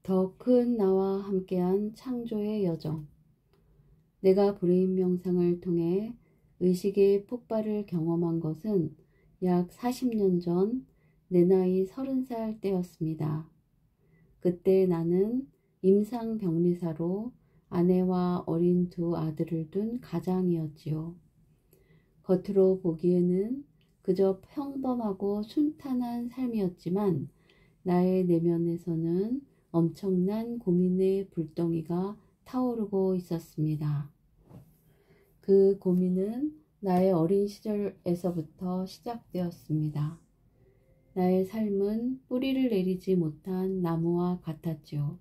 더 큰 나와 함께한 창조의 여정. 내가 브레인 명상을 통해 의식의 폭발을 경험한 것은 약 40년 전 내 나이 30살 때였습니다. 그때 나는 임상병리사로 아내와 어린 두 아들을 둔 가장이었지요. 겉으로 보기에는 그저 평범하고 순탄한 삶이었지만 나의 내면에서는 엄청난 고민의 불덩이가 타오르고 있었습니다. 그 고민은 나의 어린 시절에서부터 시작되었습니다. 나의 삶은 뿌리를 내리지 못한 나무와 같았지요.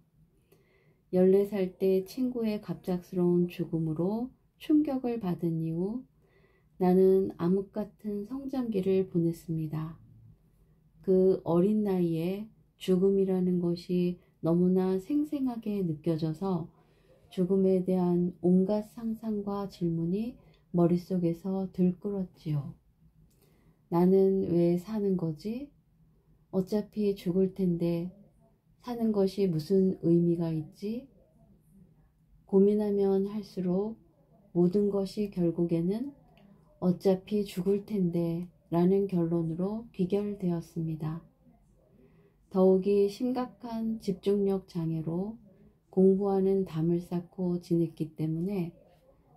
14살 때 친구의 갑작스러운 죽음으로 충격을 받은 이후 나는 암흑 같은 성장기를 보냈습니다. 그 어린 나이에 죽음이라는 것이 너무나 생생하게 느껴져서 죽음에 대한 온갖 상상과 질문이 머릿속에서 들끓었지요. 나는 왜 사는 거지? 어차피 죽을 텐데 사는 것이 무슨 의미가 있지? 고민하면 할수록 모든 것이 결국에는 어차피 죽을 텐데 라는 결론으로 귀결되었습니다. 더욱이 심각한 집중력 장애로 공부하는 담을 쌓고 지냈기 때문에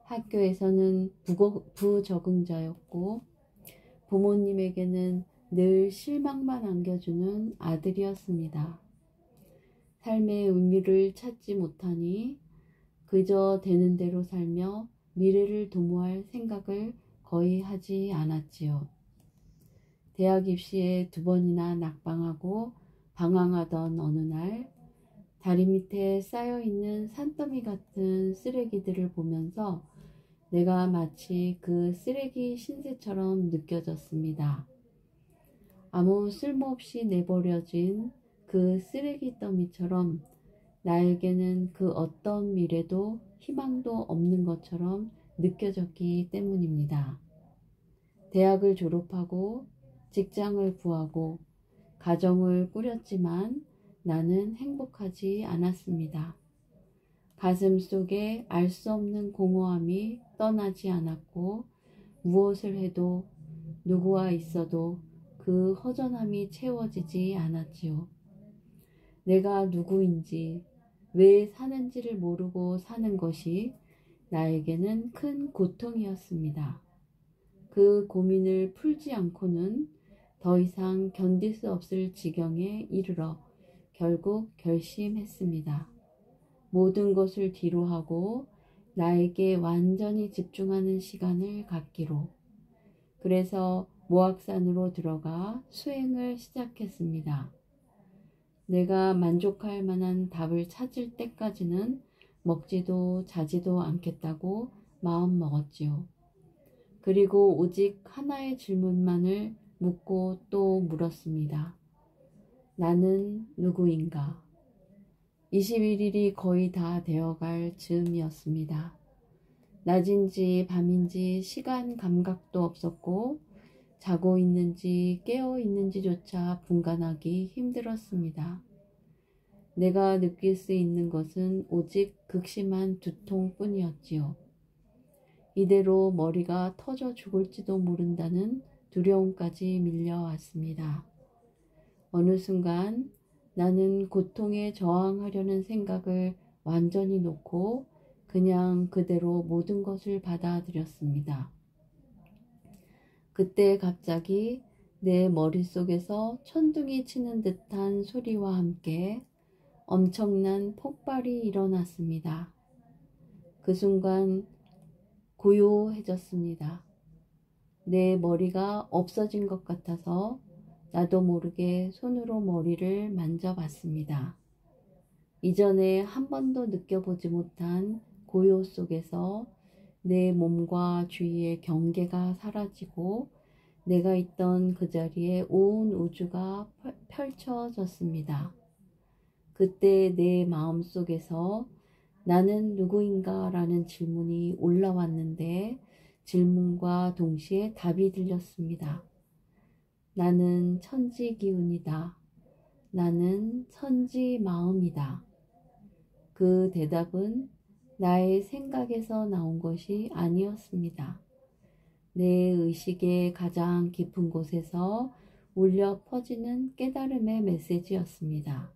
학교에서는 부적응자였고 부모님에게는 늘 실망만 안겨주는 아들이었습니다. 삶의 의미를 찾지 못하니 그저 되는 대로 살며 미래를 도모할 생각을 거의 하지 않았지요. 대학 입시에 2번이나 낙방하고 방황하던 어느 날 다리 밑에 쌓여있는 산더미 같은 쓰레기들을 보면서 내가 마치 그 쓰레기 신세처럼 느껴졌습니다. 아무 쓸모없이 내버려진 그 쓰레기 더미처럼 나에게는 그 어떤 미래도 희망도 없는 것처럼 느껴졌기 때문입니다. 대학을 졸업하고 직장을 구하고 가정을 꾸렸지만 나는 행복하지 않았습니다. 가슴 속에 알 수 없는 공허함이 떠나지 않았고 무엇을 해도 누구와 있어도 그 허전함이 채워지지 않았지요. 내가 누구인지 왜 사는지를 모르고 사는 것이 나에게는 큰 고통이었습니다. 그 고민을 풀지 않고는 더 이상 견딜 수 없을 지경에 이르러 결국 결심했습니다. 모든 것을 뒤로하고 나에게 완전히 집중하는 시간을 갖기로. 그래서 모악산으로 들어가 수행을 시작했습니다. 내가 만족할 만한 답을 찾을 때까지는 먹지도 자지도 않겠다고 마음먹었지요. 그리고 오직 하나의 질문만을 묻고 또 물었습니다. 나는 누구인가? 21일이 거의 다 되어갈 즈음이었습니다. 낮인지 밤인지 시간 감각도 없었고 자고 있는지 깨어 있는지조차 분간하기 힘들었습니다. 내가 느낄 수 있는 것은 오직 극심한 두통뿐이었지요. 이대로 머리가 터져 죽을지도 모른다는 두려움까지 밀려왔습니다. 어느 순간 나는 고통에 저항하려는 생각을 완전히 놓고 그냥 그대로 모든 것을 받아들였습니다. 그때 갑자기 내 머릿속에서 천둥이 치는 듯한 소리와 함께 엄청난 폭발이 일어났습니다. 그 순간 고요해졌습니다. 내 머리가 없어진 것 같아서 나도 모르게 손으로 머리를 만져봤습니다. 이전에 한 번도 느껴보지 못한 고요 속에서 내 몸과 주위의 경계가 사라지고 내가 있던 그 자리에 온 우주가 펼쳐졌습니다. 그때 내 마음속에서 나는 누구인가 라는 질문이 올라왔는데 질문과 동시에 답이 들렸습니다. 나는 천지 기운이다. 나는 천지 마음이다. 그 대답은 나의 생각에서 나온 것이 아니었습니다. 내 의식의 가장 깊은 곳에서 울려 퍼지는 깨달음의 메시지였습니다.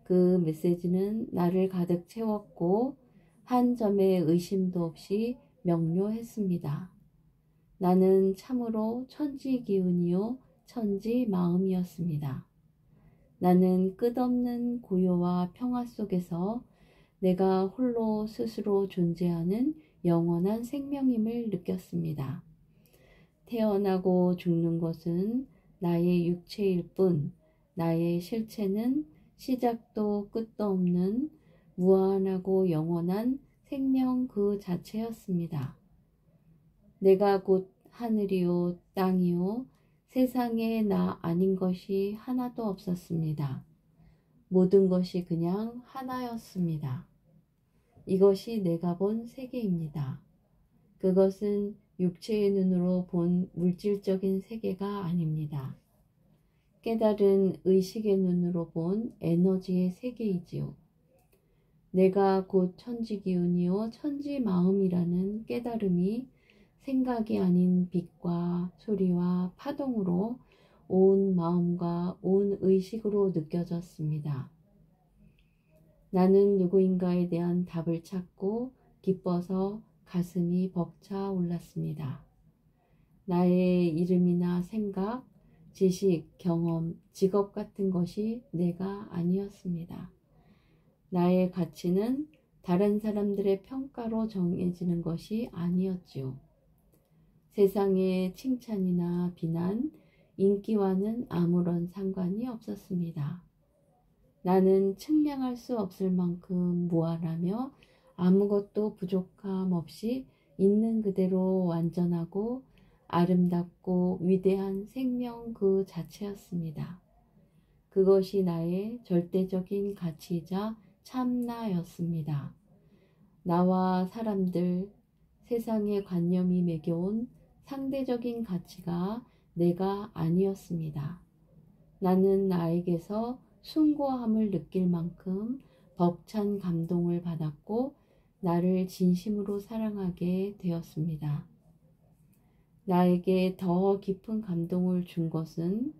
그 메시지는 나를 가득 채웠고 한 점의 의심도 없이 명료했습니다. 나는 참으로 천지 기운이요 천지 마음이었습니다. 나는 끝없는 고요와 평화 속에서 내가 홀로 스스로 존재하는 영원한 생명임을 느꼈습니다. 태어나고 죽는 것은 나의 육체일 뿐, 나의 실체는 시작도 끝도 없는 무한하고 영원한 생명 그 자체였습니다. 내가 곧 하늘이요 땅이요 세상에 나 아닌 것이 하나도 없었습니다. 모든 것이 그냥 하나였습니다. 이것이 내가 본 세계입니다. 그것은 육체의 눈으로 본 물질적인 세계가 아닙니다. 깨달은 의식의 눈으로 본 에너지의 세계이지요. 내가 곧 천지기운이요 천지마음이라는 깨달음이 생각이 아닌 빛과 소리와 파동으로 온 마음과 온 의식으로 느껴졌습니다. 나는 누구인가에 대한 답을 찾고 기뻐서 가슴이 벅차 올랐습니다. 나의 이름이나 생각, 지식, 경험, 직업 같은 것이 내가 아니었습니다. 나의 가치는 다른 사람들의 평가로 정해지는 것이 아니었지요. 세상의 칭찬이나 비난, 인기와는 아무런 상관이 없었습니다. 나는 측량할 수 없을 만큼 무한하며 아무것도 부족함 없이 있는 그대로 완전하고 아름답고 위대한 생명 그 자체였습니다. 그것이 나의 절대적인 가치이자 참나였습니다. 나와 사람들, 세상의 관념이 매겨온 상대적인 가치가 내가 아니었습니다. 나는 나에게서 숭고함을 느낄 만큼 벅찬 감동을 받았고 나를 진심으로 사랑하게 되었습니다. 나에게 더 깊은 감동을 준 것은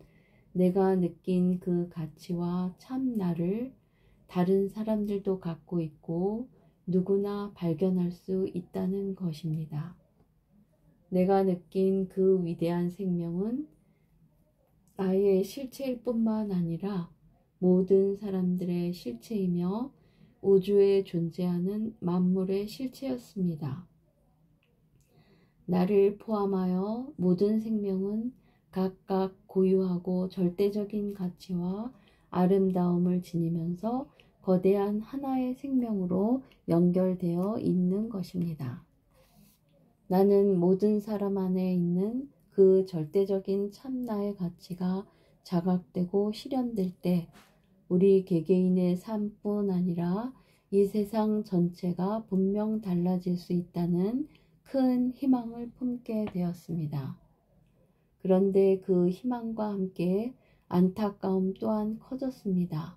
내가 느낀 그 가치와 참 나를 다른 사람들도 갖고 있고 누구나 발견할 수 있다는 것입니다. 내가 느낀 그 위대한 생명은 나의 실체일 뿐만 아니라 모든 사람들의 실체이며 우주에 존재하는 만물의 실체였습니다. 나를 포함하여 모든 생명은 각각 고유하고 절대적인 가치와 아름다움을 지니면서 거대한 하나의 생명으로 연결되어 있는 것입니다. 나는 모든 사람 안에 있는 그 절대적인 참나의 가치가 자각되고 실현될 때 우리 개개인의 삶뿐 아니라 이 세상 전체가 분명 달라질 수 있다는 큰 희망을 품게 되었습니다. 그런데 그 희망과 함께 안타까움 또한 커졌습니다.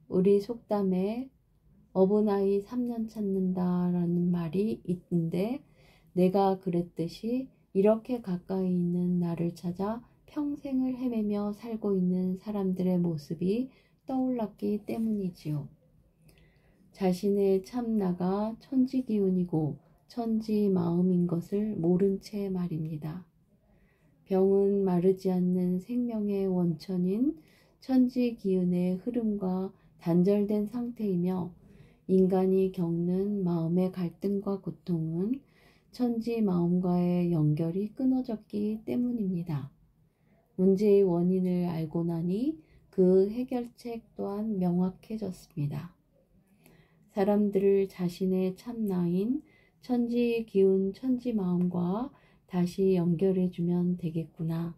우리 속담에 어부나이 3년 찾는다라는 말이 있는데 내가 그랬듯이 이렇게 가까이 있는 나를 찾아 평생을 헤매며 살고 있는 사람들의 모습이 떠올랐기 때문이지요. 자신의 참나가 천지기운이고 천지마음인 것을 모른 채 말입니다. 병은 마르지 않는 생명의 원천인 천지기운의 흐름과 단절된 상태이며 인간이 겪는 마음의 갈등과 고통은 천지마음과의 연결이 끊어졌기 때문입니다. 문제의 원인을 알고 나니 그 해결책 또한 명확해졌습니다. 사람들을 자신의 참나인 천지기운 천지마음과 다시 연결해주면 되겠구나.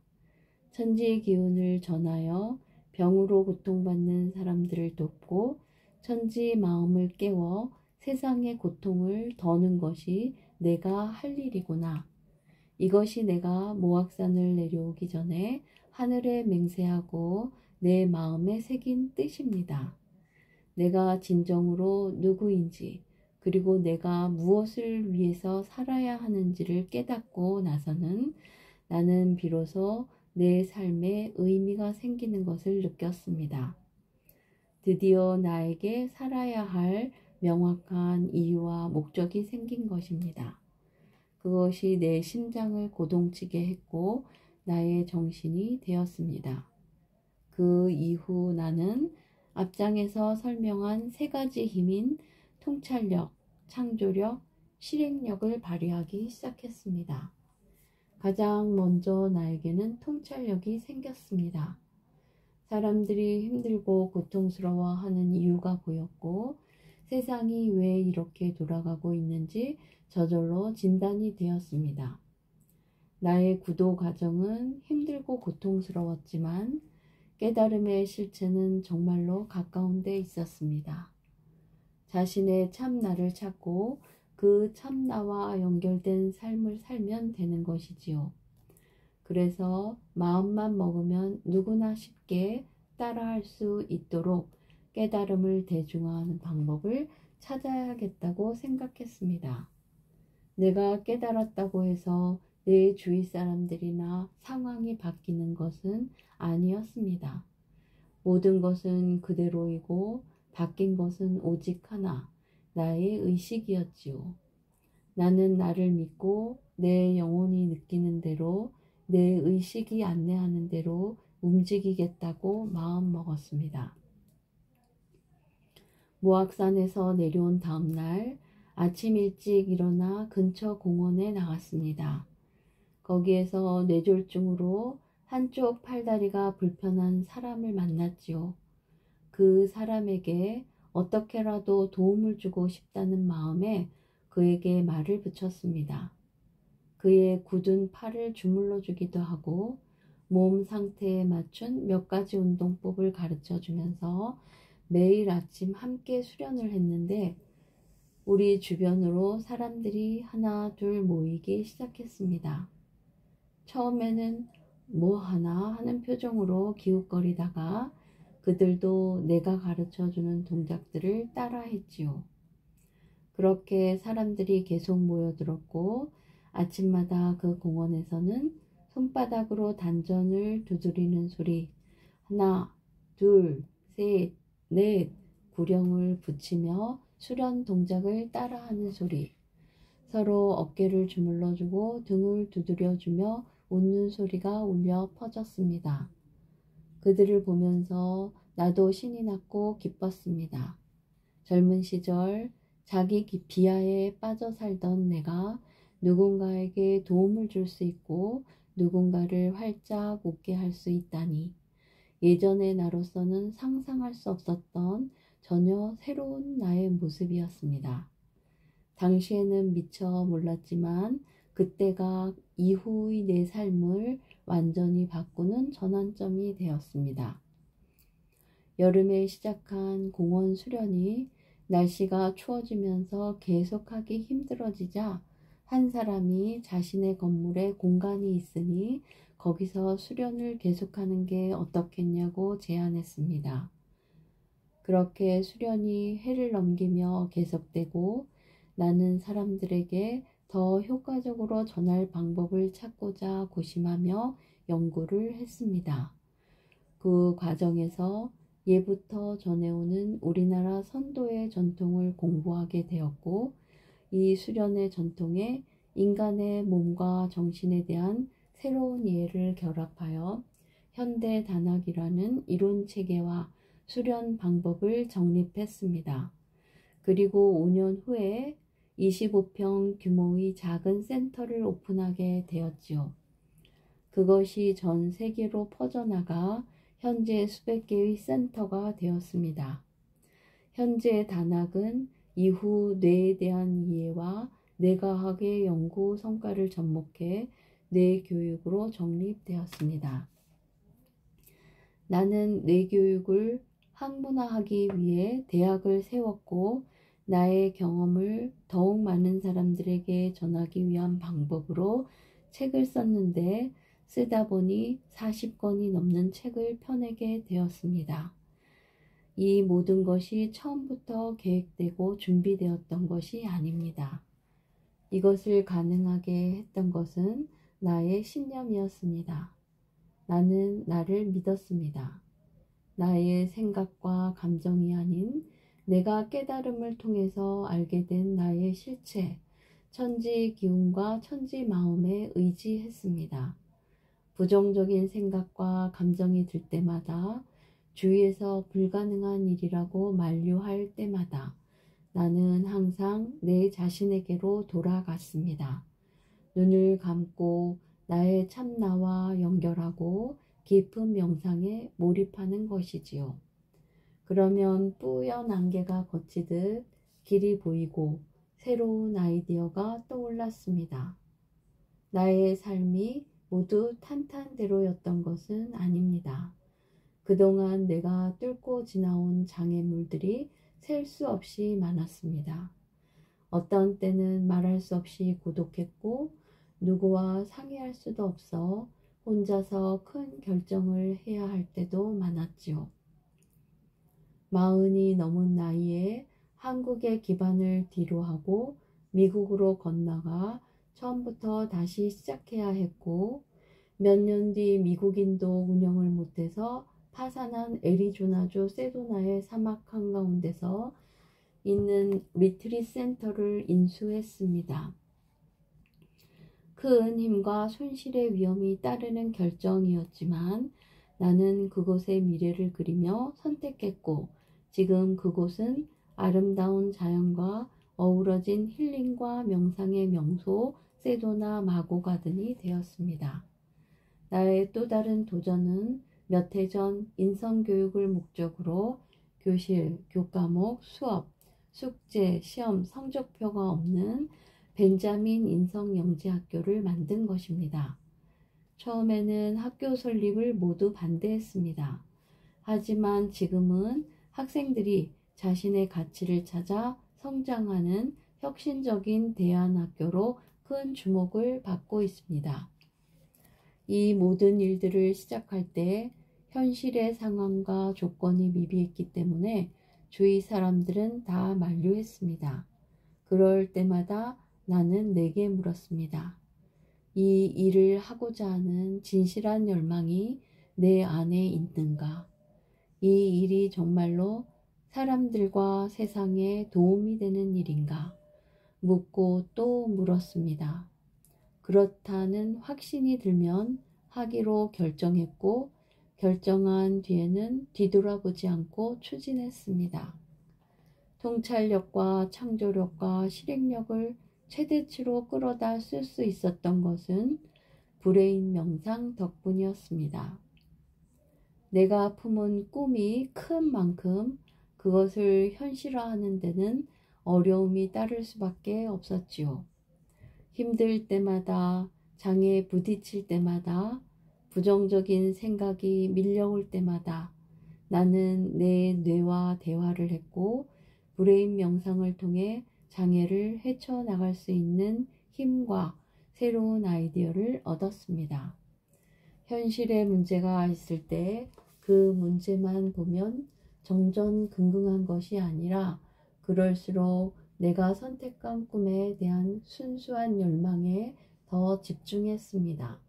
천지기운을 전하여 병으로 고통받는 사람들을 돕고 천지마음을 깨워 세상의 고통을 더는 것이 내가 할 일이구나. 이것이 내가 모악산을 내려오기 전에 하늘에 맹세하고 내 마음에 새긴 뜻입니다. 내가 진정으로 누구인지, 그리고 내가 무엇을 위해서 살아야 하는지를 깨닫고 나서는 나는 비로소 내 삶에 의미가 생기는 것을 느꼈습니다. 드디어 나에게 살아야 할 명확한 이유와 목적이 생긴 것입니다. 그것이 내 심장을 고동치게 했고 나의 정신이 되었습니다. 그 이후 나는 앞장에서 설명한 세 가지 힘인 통찰력, 창조력, 실행력을 발휘하기 시작했습니다. 가장 먼저 나에게는 통찰력이 생겼습니다. 사람들이 힘들고 고통스러워하는 이유가 보였고 세상이 왜 이렇게 돌아가고 있는지 저절로 진단이 되었습니다. 나의 구도 과정은 힘들고 고통스러웠지만 깨달음의 실체는 정말로 가까운 데 있었습니다. 자신의 참나를 찾고 그 참나와 연결된 삶을 살면 되는 것이지요. 그래서 마음만 먹으면 누구나 쉽게 따라할 수 있도록 깨달음을 대중화하는 방법을 찾아야겠다고 생각했습니다. 내가 깨달았다고 해서 내 주위 사람들이나 상황이 바뀌는 것은 아니었습니다. 모든 것은 그대로이고 바뀐 것은 오직 하나, 나의 의식이었지요. 나는 나를 믿고 내 영혼이 느끼는 대로 내 의식이 안내하는 대로 움직이겠다고 마음먹었습니다. 모악산에서 내려온 다음 날 아침 일찍 일어나 근처 공원에 나갔습니다. 거기에서 뇌졸중으로 한쪽 팔다리가 불편한 사람을 만났지요. 그 사람에게 어떻게라도 도움을 주고 싶다는 마음에 그에게 말을 붙였습니다. 그의 굳은 팔을 주물러 주기도 하고 몸 상태에 맞춘 몇 가지 운동법을 가르쳐 주면서 매일 아침 함께 수련을 했는데 우리 주변으로 사람들이 하나 둘 모이기 시작했습니다. 처음에는 뭐 하나 하는 표정으로 기웃거리다가 그들도 내가 가르쳐주는 동작들을 따라 했지요. 그렇게 사람들이 계속 모여들었고 아침마다 그 공원에서는 손바닥으로 단전을 두드리는 소리, 하나, 둘, 셋, 넷, 구령을 붙이며 수련 동작을 따라하는 소리, 서로 어깨를 주물러주고 등을 두드려주며 웃는 소리가 울려 퍼졌습니다. 그들을 보면서 나도 신이 났고 기뻤습니다. 젊은 시절 자기 비하에 빠져 살던 내가 누군가에게 도움을 줄 수 있고 누군가를 활짝 웃게 할 수 있다니 예전의 나로서는 상상할 수 없었던 전혀 새로운 나의 모습이었습니다. 당시에는 미처 몰랐지만 그때가 이후의 내 삶을 완전히 바꾸는 전환점이 되었습니다. 여름에 시작한 공원 수련이 날씨가 추워지면서 계속하기 힘들어지자 한 사람이 자신의 건물에 공간이 있으니 거기서 수련을 계속하는 게 어떻겠냐고 제안했습니다. 그렇게 수련이 해를 넘기며 계속되고 나는 사람들에게 더 효과적으로 전할 방법을 찾고자 고심하며 연구를 했습니다. 그 과정에서 예부터 전해오는 우리나라 선도의 전통을 공부하게 되었고 이 수련의 전통에 인간의 몸과 정신에 대한 새로운 이해를 결합하여 현대 단학이라는 이론 체계와 수련 방법을 정립했습니다. 그리고 5년 후에 25평 규모의 작은 센터를 오픈하게 되었지요. 그것이 전 세계로 퍼져나가 현재 수백 개의 센터가 되었습니다. 현재 단학은 이후 뇌에 대한 이해와 뇌과학의 연구 성과를 접목해 뇌교육으로 정립되었습니다. 나는 뇌교육을 학문화하기 위해 대학을 세웠고 나의 경험을 더욱 많은 사람들에게 전하기 위한 방법으로 책을 썼는데 쓰다 보니 40권이 넘는 책을 펴내게 되었습니다. 이 모든 것이 처음부터 계획되고 준비되었던 것이 아닙니다. 이것을 가능하게 했던 것은 나의 신념이었습니다. 나는 나를 믿었습니다. 나의 생각과 감정이 아닌 내가 깨달음을 통해서 알게 된 나의 실체, 천지 기운과 천지 마음에 의지했습니다. 부정적인 생각과 감정이 들 때마다, 주위에서 불가능한 일이라고 만류할 때마다 나는 항상 내 자신에게로 돌아갔습니다. 눈을 감고 나의 참나와 연결하고 깊은 명상에 몰입하는 것이지요. 그러면 뿌연 안개가 걷히듯 길이 보이고 새로운 아이디어가 떠올랐습니다. 나의 삶이 모두 탄탄대로였던 것은 아닙니다. 그동안 내가 뚫고 지나온 장애물들이 셀 수 없이 많았습니다. 어떤 때는 말할 수 없이 고독했고 누구와 상의할 수도 없어 혼자서 큰 결정을 해야 할 때도 많았지요. 40이 넘은 나이에 한국의 기반을 뒤로하고 미국으로 건너가 처음부터 다시 시작해야 했고, 몇 년 뒤 미국인도 운영을 못해서 파산한 애리조나주 세도나의 사막 한가운데서 있는 리트릿 센터를 인수했습니다. 큰 힘과 손실의 위험이 따르는 결정이었지만 나는 그곳의 미래를 그리며 선택했고, 지금 그곳은 아름다운 자연과 어우러진 힐링과 명상의 명소 세도나 마고가든이 되었습니다. 나의 또 다른 도전은 몇 해 전 인성교육을 목적으로 교실, 교과목, 수업, 숙제, 시험, 성적표가 없는 벤자민 인성영재학교를 만든 것입니다. 처음에는 학교 설립을 모두 반대했습니다. 하지만 지금은 학생들이 자신의 가치를 찾아 성장하는 혁신적인 대안학교로 큰 주목을 받고 있습니다. 이 모든 일들을 시작할 때 현실의 상황과 조건이 미비했기 때문에 주위 사람들은 다 만류했습니다. 그럴 때마다 나는 내게 물었습니다. 이 일을 하고자 하는 진실한 열망이 내 안에 있는가? 이 일이 정말로 사람들과 세상에 도움이 되는 일인가? 묻고 또 물었습니다. 그렇다는 확신이 들면 하기로 결정했고, 결정한 뒤에는 뒤돌아보지 않고 추진했습니다. 통찰력과 창조력과 실행력을 최대치로 끌어다 쓸 수 있었던 것은 브레인 명상 덕분이었습니다. 내가 품은 꿈이 큰 만큼 그것을 현실화하는 데는 어려움이 따를 수밖에 없었지요. 힘들 때마다, 장애에 부딪힐 때마다, 부정적인 생각이 밀려올 때마다 나는 내 뇌와 대화를 했고, 브레인 명상을 통해 장애를 헤쳐나갈 수 있는 힘과 새로운 아이디어를 얻었습니다. 현실에 문제가 있을 때 그 문제만 보면 정전긍긍한 것이 아니라 그럴수록 내가 선택한 꿈에 대한 순수한 열망에 더 집중했습니다.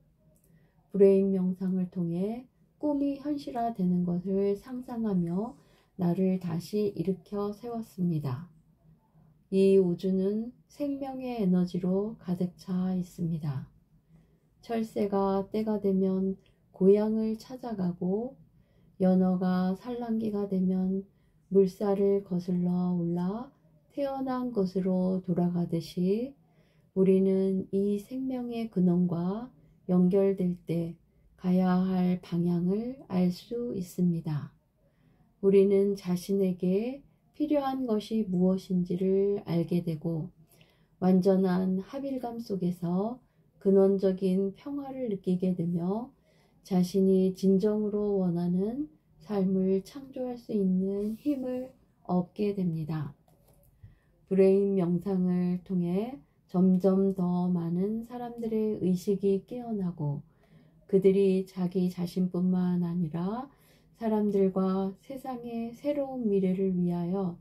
브레인 명상을 통해 꿈이 현실화되는 것을 상상하며 나를 다시 일으켜 세웠습니다. 이 우주는 생명의 에너지로 가득 차 있습니다. 철새가 때가 되면 고향을 찾아가고, 연어가 산란기가 되면 물살을 거슬러 올라 태어난 곳으로 돌아가듯이 우리는 이 생명의 근원과 연결될 때 가야 할 방향을 알 수 있습니다. 우리는 자신에게 필요한 것이 무엇인지를 알게 되고, 완전한 합일감 속에서 근원적인 평화를 느끼게 되며 자신이 진정으로 원하는 삶을 창조할 수 있는 힘을 얻게 됩니다. 브레인 명상을 통해 점점 더 많은 사람들의 의식이 깨어나고, 그들이 자기 자신뿐만 아니라 사람들과 세상의 새로운 미래를 위하여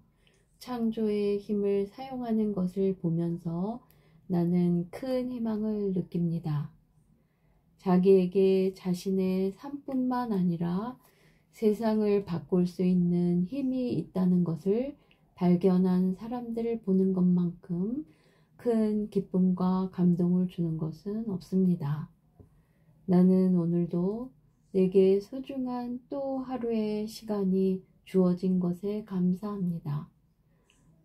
창조의 힘을 사용하는 것을 보면서 나는 큰 희망을 느낍니다. 자기에게 자신의 삶뿐만 아니라 세상을 바꿀 수 있는 힘이 있다는 것을 발견한 사람들을 보는 것만큼 큰 기쁨과 감동을 주는 것은 없습니다. 나는 오늘도 내게 소중한 또 하루의 시간이 주어진 것에 감사합니다.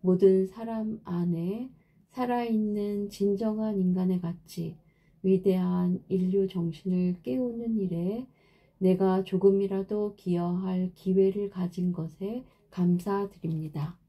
모든 사람 안에 살아있는 진정한 인간의 가치, 위대한 인류 정신을 깨우는 일에 내가 조금이라도 기여할 기회를 가진 것에 감사드립니다.